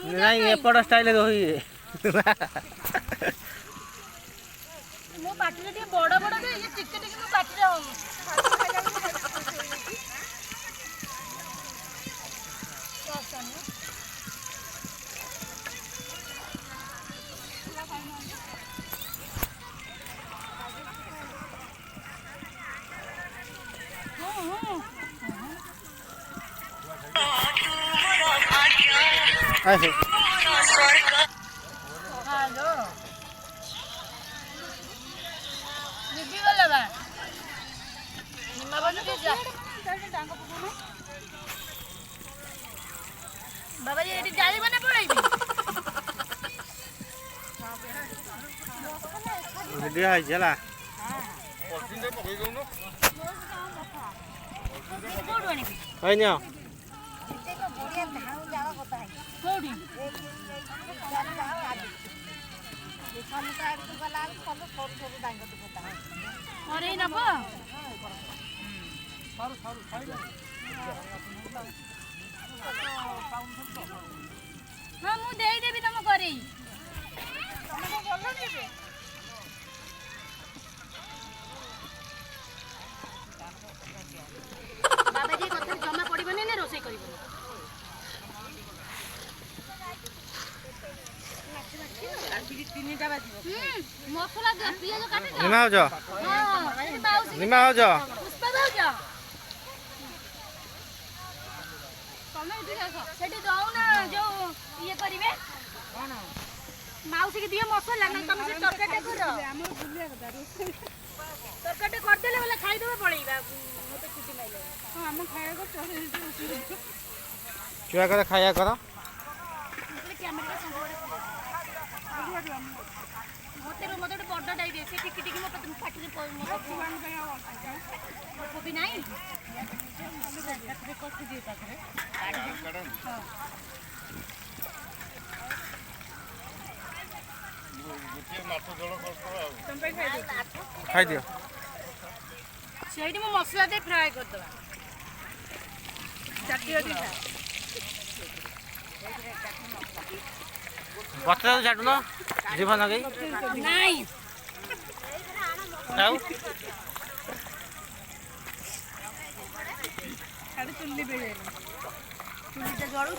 नहीं एपट स्टाइल रही मो पाटी रे बड़ बड़ दे ये टिके टिके मो पाटी रे हो हेलो निबी गला बा निम्मा बनु के जा बाबा जी एटी जाई बने पड़ाइबी वीडियो है चला है ना कोडी अरे नब हाँ मु देदेवी तुम करे बाबाजी कथा जमा पड़बनी ना रोषे कर मसला पियाज काटे निमा हो जा निमा हो जा पुष्पा भाउज तमे इधर आस सेठी जाऊ ना जो ये करिवे कोन माउसी के दिए मसला ना तमे से तरकाटे कर हमर भुलिया कथा तरकाटे कर देले वाला खाई देबे पड़ीबा मते छुट्टी माइले हां हम खाया को क्या कर खाया कर कैमरा मत बड़ टाइप से टिकी टिकी मत फाटी कोबी नहीं खाई दियो से मसला दे फ्राए कर दवा बच्चा तो छाटू ना जीवन गई नहीं चुल्ली पे चुल्ली जड़ू